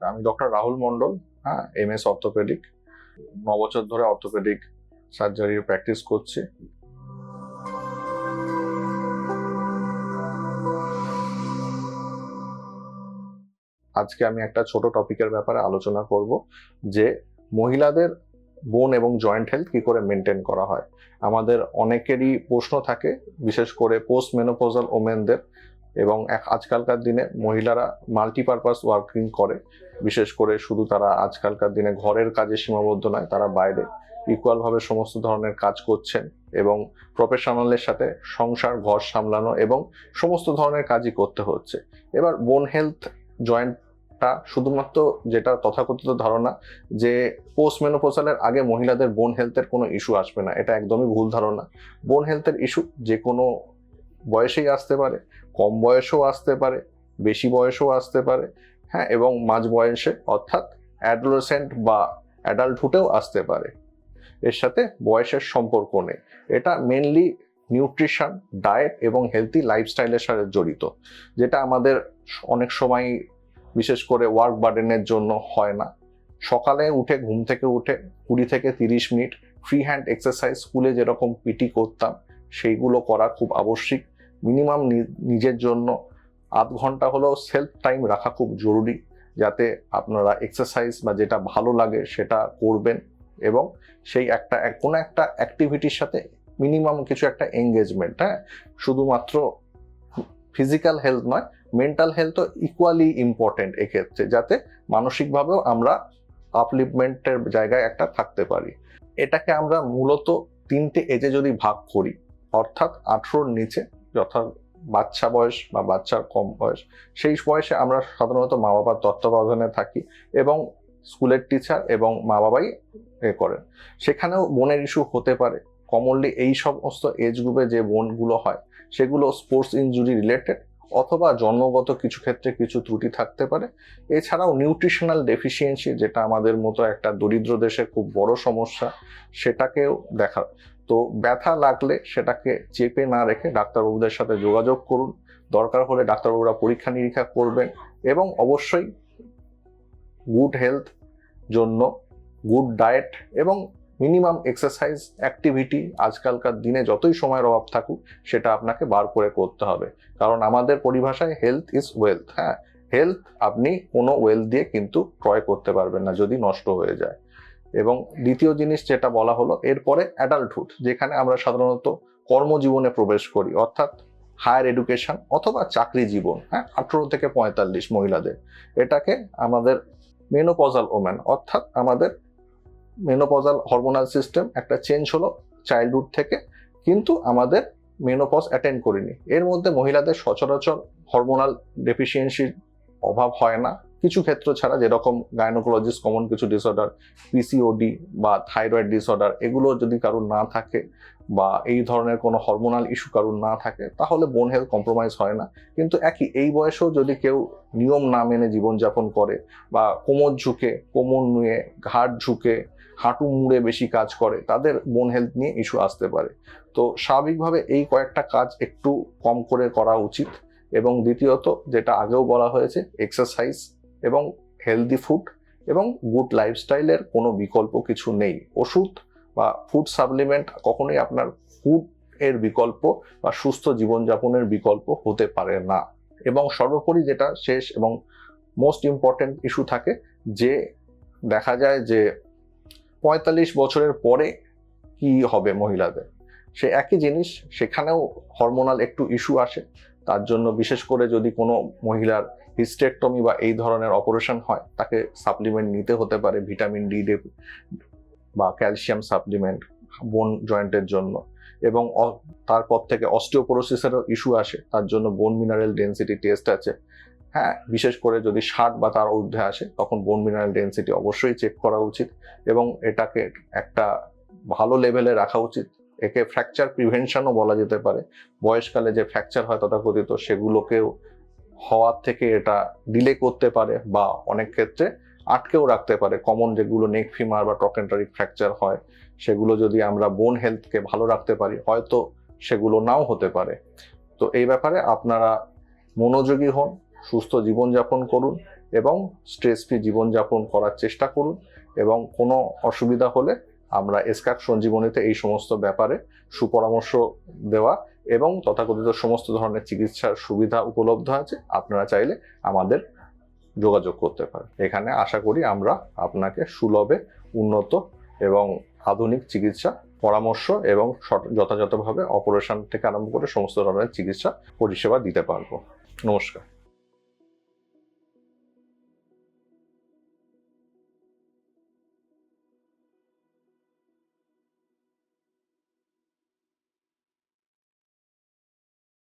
আমি ডক্টর রাহুল মন্ডল। হ্যাঁ, MS orthopaedic. 9 বছর ধরে অর্থোপেডিক সার্জারির প্র্যাকটিস করছি। আজকে আমি একটা ছোট টপিকের ব্যাপারে আলোচনা করব যে মহিলাদের বোন এবং জয়েন্ট হেলথ কি করে মেনটেন করা হয়। আমাদের অনেকেরই প্রশ্ন থাকে, বিশেষ করে পোস্ট মেনোপজাল ওমেনদের, এবং আজকালকার দিনে মহিলারা মাল্টিপারপাস ওয়ার্কিং করে। বিশেষ করে শুধু তারা আজকালকার দিনে ঘরের কাজে সীমাবদ্ধ নয়, তারা বাইরে ইকুয়ালভাবে সমস্ত ধরনের কাজ করছেন এবং প্রফেশনালের সাথে সংসার ঘর সামলানো এবং সমস্ত ধরনের কাজই করতে হচ্ছে। এবার বোন হেলথ জয়েন্টটা শুধুমাত্র, যেটা তথাকথিত ধারণা যে পোস্ট মেনোপজালের আগে মহিলাদের বোন হেলথের কোনো ইস্যু আসবে না, এটা একদমই ভুল ধারণা। বোন হেলথের ইস্যু যে কোনো বয়সেই আসতে পারে, কম বয়সেও আসতে পারে, বেশি বয়সেও আসতে পারে, হ্যাঁ, এবং মাঝ বয়সে অর্থাৎ অ্যাডোলেসেন্ট বা অ্যাডাল্টহুডেও আসতে পারে। এর সাথে বয়সের সম্পর্ক নেই। এটা মেনলি নিউট্রিশন, ডায়েট এবং হেলথি লাইফস্টাইলের সাথে জড়িত, যেটা আমাদের অনেক সময় বিশেষ করে ওয়ার্ক বার্ডেনের জন্য হয় না। সকালে উঠে ঘুম থেকে উঠে 20 থেকে 30 মিনিট ফ্রি হ্যান্ড এক্সারসাইজ স্কুলে যেরকম পিটি করতাম সেইগুলো করা খুব আবশ্যিক। মিনিমাম নিজের জন্য আধ ঘন্টা হলেও সেলফ টাইম রাখা খুব জরুরি, যাতে আপনারা এক্সারসাইজ বা যেটা ভালো লাগে সেটা করবেন এবং সেই কোনো একটা অ্যাক্টিভিটির সাথে মিনিমাম কিছু একটা এঙ্গেজমেন্ট। হ্যাঁ, শুধুমাত্র ফিজিক্যাল হেলথ নয়, মেন্টাল হেলথও ইকুয়ালি ইম্পর্টেন্ট এক্ষেত্রে, যাতে মানসিকভাবেও আমরা আপলিফমেন্টের জায়গায় একটা থাকতে পারি। এটাকে আমরা মূলত 3টে এজে যদি ভাগ করি, অর্থাৎ 18-র নিচে, যথা বাচ্চা বয়স বা বাচ্চার কম বয়স, সেই বয়সে আমরা সাধারণত মা বাবার তত্ত্বাবধানে থাকি এবং স্কুলের টিচার এবং মা বাবাই করেন। সেখানেও বোনের ইস্যু হতে পারে। কমনলি এই সমস্ত এজ গ্রুপে যে বোনগুলো হয় সেগুলো স্পোর্টস ইনজুরি রিলেটেড অথবা জন্মগত কিছু ক্ষেত্রে কিছু ত্রুটি থাকতে পারে। এছাড়াও নিউট্রিশনাল ডেফিসিয়েন্সি, যেটা আমাদের মতো একটা দরিদ্র দেশে খুব বড় সমস্যা, সেটাকেও দেখা। তো ব্যথা লাগলে সেটাকে চেপে না রেখে ডাক্তারবাবুদের সাথে যোগাযোগ করুন। দরকার হলে ডাক্তারবাবুরা পরীক্ষা নিরীক্ষা করবেন এবং অবশ্যই গুড হেলথ জন্য গুড ডায়েট এবং মিনিমাম এক্সারসাইজ অ্যাক্টিভিটি আজকালকার দিনে যতই সময়ের অভাব থাকুক সেটা আপনাকে বার করে করতে হবে। কারণ আমাদের পরিভাষায় হেলথ ইজ ওয়েলথ। হ্যাঁ, হেলথ আপনি কোনো ওয়েলথ দিয়ে কিন্তু ক্রয় করতে পারবেন না যদি নষ্ট হয়ে যায়। এবং দ্বিতীয় জিনিস যেটা বলা হলো, এরপরে অ্যাডাল্টহুড, যেখানে আমরা সাধারণত কর্মজীবনে প্রবেশ করি, অর্থাৎ হায়ার এডুকেশন অথবা চাকরি জীবন। হ্যাঁ, 18 থেকে 45 মহিলাদের, এটাকে আমাদের মেনোপজাল ওম্যান, অর্থাৎ আমাদের মেনোপজাল হরমোনাল সিস্টেম একটা চেঞ্জ হলো চাইল্ডহুড থেকে, কিন্তু আমাদের মেনোপজ অ্যাটেন্ড করিনি। এর মধ্যে মহিলাদের সচরাচর হরমোনাল ডেফিসিয়েন্সির অভাব হয় না, কিছু ক্ষেত্র ছাড়া, যেরকম গাইনোকোলজিস্ট কমন কিছু ডিসঅর্ডার, PCOD বা থাইরয়েড ডিসঅর্ডার, এগুলো যদি কারোর না থাকে বা এই ধরনের কোনো হরমোনাল ইস্যু কারোর না থাকে, তাহলে বোন হেলথ কম্প্রোমাইজ হয় না। কিন্তু এই বয়সেও যদি কেউ নিয়ম না মেনে জীবনযাপন করে বা কোমর ঝুঁকে, কোমর নুয়ে, ঘাড় ঝুঁকে, হাঁটু মুড়ে বেশি কাজ করে, তাদের বোন হেলথ নিয়ে ইস্যু আসতে পারে। তো স্বাভাবিকভাবে এই কয়েকটা কাজ একটু কম করে করা উচিত। এবং দ্বিতীয়ত, যেটা আগেও বলা হয়েছে, এক্সারসাইজ এবং হেলদি ফুড এবং গুড লাইফস্টাইলের কোনো বিকল্প কিছু নেই। ওষুধ বা ফুড সাপ্লিমেন্ট কখনোই আপনার ফুড এর বিকল্প বা সুস্থ জীবনযাপনের বিকল্প হতে পারে না। এবং সর্বোপরি যেটা শেষ এবং মোস্ট ইম্পর্টেন্ট ইস্যু থাকে, যে দেখা যায় যে 45 বছরের পরে কি হবে মহিলাদের, সে একই জিনিস, সেখানেও হরমোনাল একটু ইস্যু আসে। তার জন্য বিশেষ করে যদি কোনো মহিলার হিস্টেক্টমি বা এই ধরনের অপারেশন হয়, তাকে সাপ্লিমেন্ট নিতে হতে পারে, ভিটামিন ডি বা ক্যালসিয়াম সাপ্লিমেন্ট বোন জয়েন্টের জন্য। এবং তারপর থেকে অস্টিওপোরোসিসেরও ইস্যু আসে, তার জন্য বোন মিনারেল ডেন্সিটি টেস্ট আছে। হ্যাঁ, বিশেষ করে যদি 60 বা তার ঊর্ধ্বে আসে, তখন বোন মিনারেল ডেন্সিটি অবশ্যই চেক করা উচিত এবং এটাকে একটা ভালো লেভেলে রাখা উচিত। একে ফ্র্যাকচার প্রিভেনশনও বলা যেতে পারে। বয়সকালে যে ফ্র্যাকচার হয় তথাকথিত, সেগুলোকেও হওয়ার থেকে এটা ডিলে করতে পারে বা অনেক ক্ষেত্রে আটকেও রাখতে পারে। কমন যেগুলো নেক ফিমার বা ট্রকেন্টারিক ফ্র্যাকচার হয়, সেগুলো যদি আমরা বোন হেলথকে ভালো রাখতে পারি, হয়তো সেগুলো নাও হতে পারে। তো এই ব্যাপারে আপনারা মনোযোগী হন, সুস্থ জীবনযাপন করুন এবং স্ট্রেস ফ্রি জীবনযাপন করার চেষ্টা করুন। এবং কোনো অসুবিধা হলে আমরা এসকাক সঞ্জীবনীতে এই সমস্ত ব্যাপারে সুপরামর্শ দেওয়া এবং তথাকথিত সমস্ত ধরনের চিকিৎসার সুবিধা উপলব্ধ আছে। আপনারা চাইলে আমাদের যোগাযোগ করতে পারেন। এখানে আশা করি আমরা আপনাকে সুলভে উন্নত এবং আধুনিক চিকিৎসা পরামর্শ এবং যথাযথভাবে অপারেশন থেকে আরম্ভ করে সমস্ত ধরনের চিকিৎসা পরিষেবা দিতে পারবো। নমস্কার।